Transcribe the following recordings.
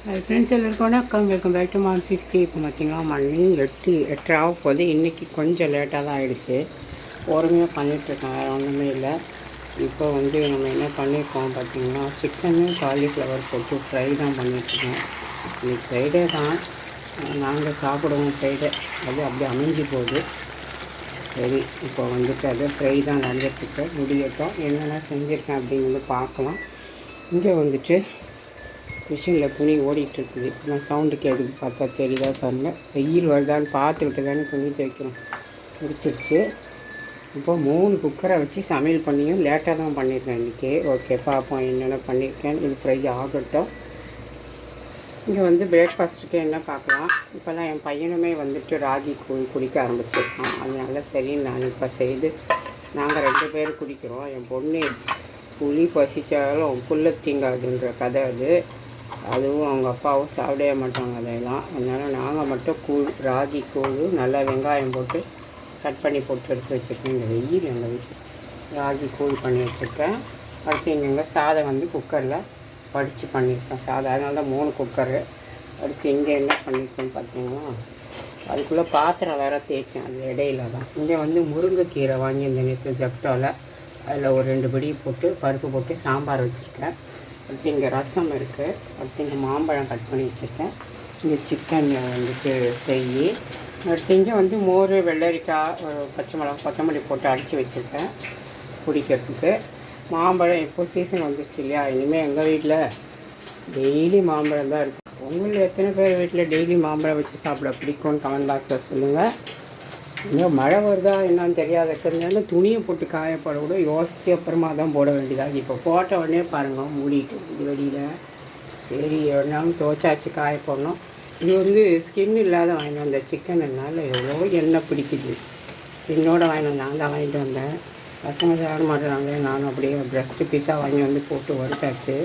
Friends எல்லாருக்கும் வணக்கம். Welcome back to mark 60. இப்போ பார்த்திங்கன்னா மணி 8 ஆக போகுது. இன்றைக்கி கொஞ்சம் லேட்டாக தான் ஆகிடுச்சு. பொறுமையாக பண்ணிகிட்ருக்கேன், வேறு ஒன்றுமே இல்லை. இப்போ நம்ம என்ன பண்ணியிருக்கோம் பார்த்திங்கன்னா, சிக்கனு காலிஃப்ளவர் போட்டு ஃப்ரை தான் பண்ணிகிட்ருக்கோம். இன்னைக்கு ஃப்ரைடே தான், நாங்கள் சாப்பிடுவோம் ஃப்ரைடே. அது அப்படியே அமைஞ்சு போகுது. சரி, இப்போ அது ஃப்ரை தான் நடந்துட்டுருக்கு. முடியட்டும். என்னென்ன செஞ்சுருக்கேன் அப்படிங்கிறது பார்க்கலாம். இங்கே மிஷினில் துணி ஓடிட்டுருக்குது. நான் சவுண்டுக்கு எதுக்கு பார்த்தா தெரியுதா பாருங்கள். வெயில் வருதான்னு பார்த்துக்கிட்டு தானே துணி துவைக்கிறோம். முடிச்சிருச்சு. இப்போ 3 குக்கரை வச்சு சமையல் பண்ணியும் லேட்டாக தான் பண்ணியிருக்கேன் இன்றைக்கி. ஓகே, பார்ப்போம் என்னென்ன பண்ணியிருக்கேன். இது ஃப்ரை ஆகட்டும். இங்கே பிரேக்ஃபாஸ்ட்டுக்கு என்ன பார்க்கலாம். இப்போல்லாம் என் பையனுமே ராகி கூழ் குடிக்க ஆரம்பிச்சிருக்கான். அதனால சரி, நான் இப்போ செய்து நாங்கள் 2 பேர் குடிக்கிறோம். என் பொண்ணு புளி பசித்தாலும் புல்ல தீங்காதுன்ற கதை அது. அதுவும் அவங்க அப்பாவும் சாப்பிடவே மாட்டாங்க அதையெல்லாம். அதனால் நாங்கள் மட்டும் ராகி கூழ் நல்லா வெங்காயம் போட்டு கட் பண்ணி போட்டு எடுத்து வச்சுருக்கேன். இந்த வெயில் எங்கள் வீட்டில் ராகி கூழ் பண்ணி வச்சுருக்கேன். அடுத்து இங்கே சாதம் குக்கரில் வடித்து பண்ணியிருக்கேன் சாதம். அதனால தான் 3 குக்கரு. அடுத்து இங்கே என்ன பண்ணியிருக்கேன்னு பார்த்தீங்கன்னா, அதுக்குள்ளே பாத்திரம் வேறு தேய்ச்சேன். அது இடையில தான். இங்கே முருங்கைக்கீரை வாங்கியிருந்தேன் நேற்று ஜெப்டோவில். அதில் ஒரு 2 படி போட்டு பருப்பு போட்டு சாம்பார் வச்சுருக்கேன். அடுத்து இங்கே ரசம் இருக்குது. அடுத்து இங்கே மாம்பழம் கட் பண்ணி வச்சுருக்கேன். இங்கே சிக்கன் ஃப்ரை. அடுத்து இங்கே மோர், வெள்ளரிக்காய், பச்சை மிளகா, கொத்தமல்லி போட்டு அடித்து வச்சுருக்கேன் குடிக்கிறதுக்கு. மாம்பழம் இப்போது சீசன் வந்துருச்சு இல்லையா. இனிமேல் எங்கள் வீட்டில் டெய்லி மாம்பழம் தான் இருக்கும். உங்களில் எத்தனை பேர் வீட்டில் டெய்லி மாம்பழம் வச்சு சாப்பிட பிடிக்கும்னு கமெண்ட் பாக்ஸில் சொல்லுங்கள். இன்னும் மழை வருதா என்னன்னு தெரியாத துணியை போட்டு காயப்பட கூட யோசித்து அப்புறமா தான் போட வேண்டியதாக. இப்போ போட்ட உடனே பாருங்கள் மூடிட்டு வெளியில். சரி, எவ்வளோ துவைச்சாச்சு, காய போடணும். இது ஸ்கின் இல்லாத வாங்கிட்டு வந்த சிக்கனுனால எவ்வளோ எண்ணெய் பிடிக்குது. ஸ்கின்னோடு நான் தான் வாங்கிட்டு வந்தேன். பசங்க சாப்பிட மாட்டேறாங்க. நானும் அப்படியே ப்ரெஸ்ட்டு பீஸாக வாங்கி போட்டு வறுத்தாச்சு.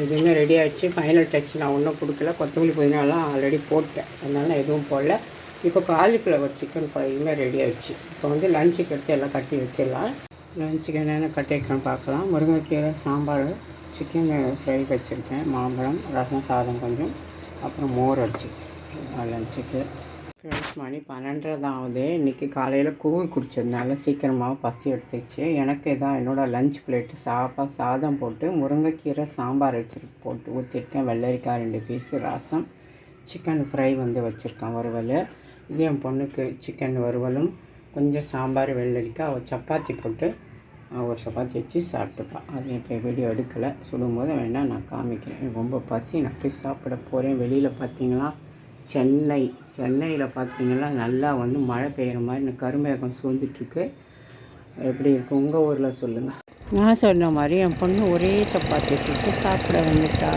இதுவுமே ரெடி ஆகிடுச்சு. ஃபைனல் டச் நான் ஒன்றும் கொடுக்கல. கொத்தமல்லி புதினாலாம் ஆல்ரெடி போட்டேன். அதனால் எதுவும் போடல. இப்போ காலிஃப்ளவர் சிக்கன் ஃப்ரையுமே ரெடி ஆகிடுச்சு. இப்போ லஞ்சுக்கு எடுத்து எல்லாம் கட்டி வச்சிடலாம். லஞ்சுக்கு என்னென்ன கட்டி வைக்கணும்னு பார்க்கலாம். முருங்கைக்கீரை, சாம்பார், சிக்கன் ஃப்ரை வச்சுருக்கேன், மாம்பழம், ரசம், சாதம் கொஞ்சம், அப்புறம் மோர் அடிச்சிச்சு லஞ்சுக்கு. ஃப்ரெண்ட்ஸ், மணி 12 தான் ஆகுது. இன்றைக்கி காலையில் கூழ் குடித்ததுனால சீக்கிரமாக பசி எடுத்துச்சு. எனக்கு இதான் என்னோடய லஞ்ச் பிளேட்டு. சாதம் போட்டு முருங்கைக்கீரை சாம்பார் போட்டு ஊற்றிருக்கேன். வெள்ளரிக்காய் 2 பீஸு, ரசம், சிக்கன் ஃப்ரை வச்சுருக்கேன், வறுவல். இது என் பொண்ணுக்கு சிக்கன் வறுவலும் கொஞ்சம் சாம்பார், வெள்ளரிக்காய், சப்பாத்தி போட்டு ஒரு சப்பாத்தி வச்சு சாப்பிட்டுப்பான். அது இப்போ வீடியோ எடுக்கலை. சுடும்போது வேணால் நான் காமிக்கிறேன். ரொம்ப பசி, நான் போய் சாப்பிட போகிறேன். வெளியில் பார்த்தீங்கன்னா சென்னையில் பார்த்தீங்கன்னா நல்லா மழை பெய்கிற மாதிரி கருமேகம் சூழ்ந்துட்டுருக்கு. எப்படி இருக்குது உங்கள் ஊரில் சொல்லுங்கள். நான் சொன்ன மாதிரி என் பொண்ணு ஒரே சப்பாத்தி சுட்டு சாப்பிட வந்துட்டா.